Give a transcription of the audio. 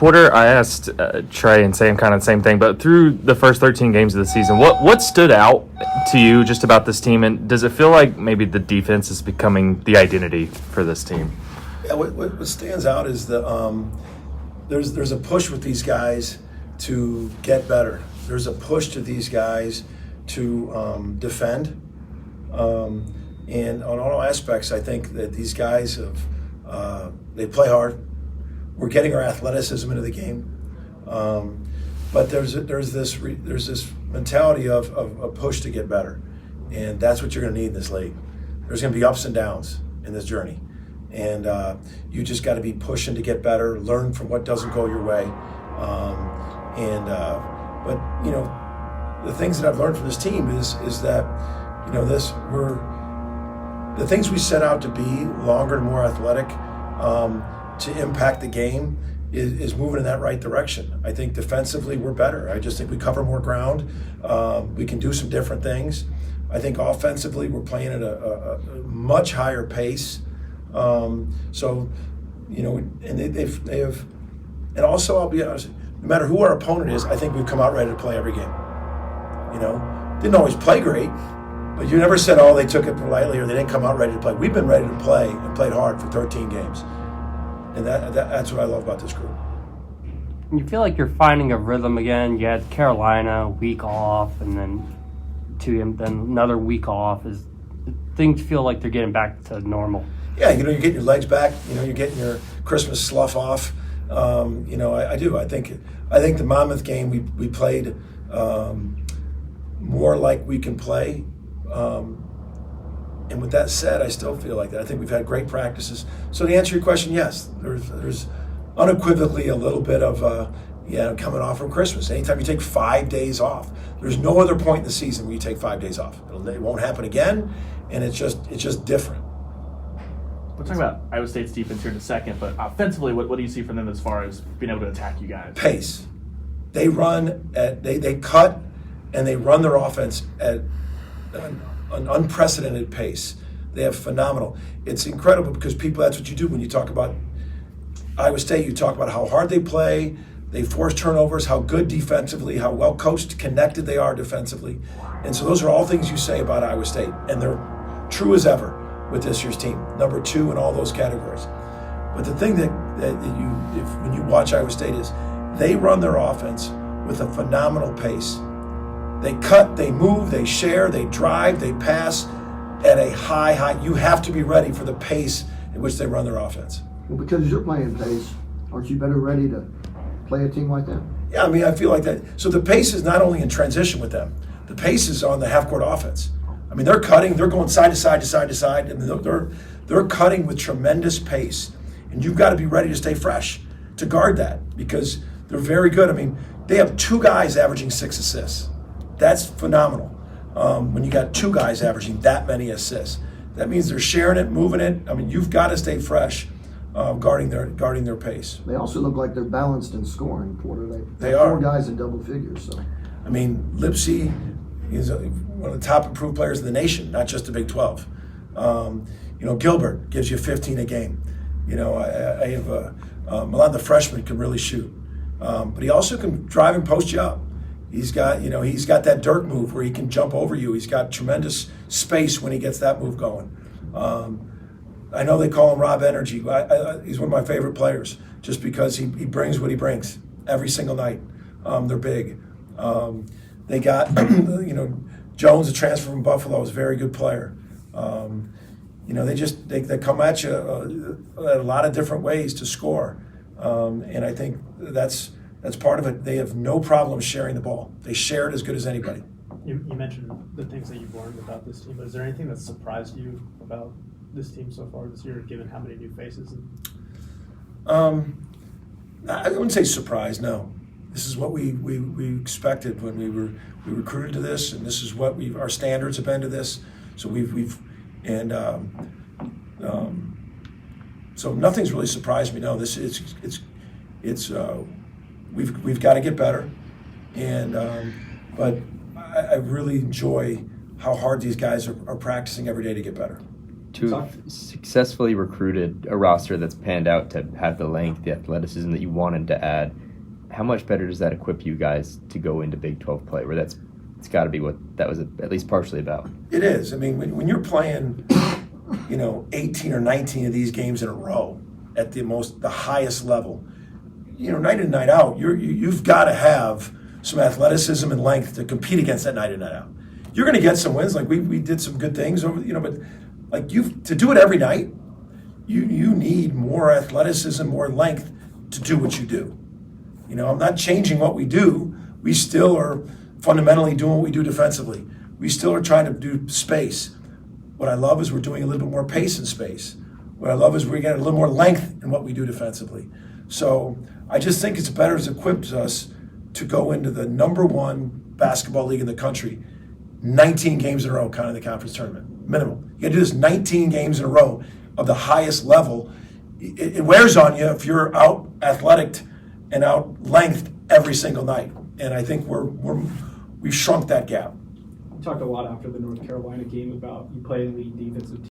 Porter, I asked Trey and Sam kind of the same thing, but through the first 13 games of the season, what stood out to you just about this team, and does it feel like maybe the defense is becoming the identity for this team? Yeah, what stands out is there's a push with these guys to get better. There's a push to these guys to defend, and on all aspects, I think that these guys they play hard. We're getting our athleticism into the game, but there's this mentality of a push to get better, and that's what you're going to need in this league. There's going to be ups and downs in this journey, and you just got to be pushing to get better, learn from what doesn't go your way, but you know, the things that I've learned from this team is that you know the things we set out to be, longer and more athletic. To impact the game is moving in that right direction. I think defensively we're better. I just think we cover more ground. We can do some different things. I think offensively we're playing at a much higher pace. So, you know, and they have, and also I'll be honest, no matter who our opponent is, I think we've come out ready to play every game. You know, didn't always play great, but you never said, oh, they took it lightly or they didn't come out ready to play. We've been ready to play and played hard for 13 games. And that's what I love about this group. You feel like you're finding a rhythm again. You had Carolina, week off, and then another week off. Things feel like they're getting back to normal. Yeah, you know, you're getting your legs back. You know, you're getting your Christmas slough off. You know, I do. I think the Monmouth game we played more like we can play. And with that said, I still feel like that. I think we've had great practices. So to answer your question, yes, there's unequivocally a little bit of coming off from Christmas. Anytime you take 5 days off, there's no other point in the season where you take 5 days off. It won't happen again, and it's just different. We'll talk about Iowa State's defense here in a second, but offensively, what do you see from them as far as being able to attack you guys? Pace. They run they cut and they run their offense at an unprecedented pace. They have phenomenal. It's incredible because that's what you do when you talk about Iowa State. You talk about how hard they play, they force turnovers, how good defensively, how well coached, connected they are defensively. And so those are all things you say about Iowa State, and they're true as ever with this year's team, number 2 in all those categories. But the thing that when you watch Iowa State is they run their offense with a phenomenal pace. They cut, they move, they share, they drive, they pass at a high. You have to be ready for the pace in which they run their offense. Well, because you're playing pace, aren't you better ready to play a team like that? Yeah, I mean, I feel like that. So the pace is not only in transition with them. The pace is on the half-court offense. I mean, they're cutting, they're going side to side to side to side, and they're cutting with tremendous pace. And you've got to be ready to stay fresh to guard that because they're very good. I mean, they have 2 guys averaging 6 assists. That's phenomenal. When you got 2 guys averaging that many assists, that means they're sharing it, moving it. I mean, you've got to stay fresh, guarding their pace. They also look like they're balanced in scoring, Porter. They are 4 guys in double figures. So, I mean, Lipsy is one of the top improved players in the nation, not just the Big 12. You know, Gilbert gives you 15 a game. You know, I have a lot of the freshmen can really shoot, but he also can drive and post you up. He's got that dirt move where he can jump over you. He's got tremendous space when he gets that move going. I know they call him Rob Energy. He's one of my favorite players just because he brings what he brings every single night. They're big. They got, Jones, a transfer from Buffalo, is a very good player. They come at you a lot of different ways to score. And I think that's part of it. They have no problem sharing the ball. They share it as good as anybody. You mentioned the things that you've learned about this team, but is there anything that surprised you about this team so far this year, given how many new faces? I wouldn't say surprised, no. This is what we expected when we recruited to this, and this is what our standards have been to this. So so nothing's really surprised me. No, we've got to get better, and but I really enjoy how hard these guys are practicing every day to get better. To have successfully recruited a roster that's panned out to have the length, the athleticism that you wanted to add, how much better does that equip you guys to go into Big 12 play, where it's got to be what that was at least partially about? It is. I mean, when you're playing, 18 or 19 of these games in a row at the highest level, night in, night out, you've got to have some athleticism and length to compete against that night in, night out. You're going to get some wins, like we did some good things over, but like to do it every night, you need more athleticism, more length to do what you do. I'm not changing what we do. We still are fundamentally doing what we do defensively. We still are trying to do space. What I love is we're doing a little bit more pace in space. What I love is we're getting a little more length in what we do defensively. So I just think it's better, as equips us to go into the number one basketball league in the country, 19 games in a row, counting the conference tournament, minimum. You got to do this 19 games in a row of the highest level. It wears on you if you're out athletic and out length every single night. And I think we've shrunk that gap. You talked a lot after the North Carolina game about you playing elite defensive teams.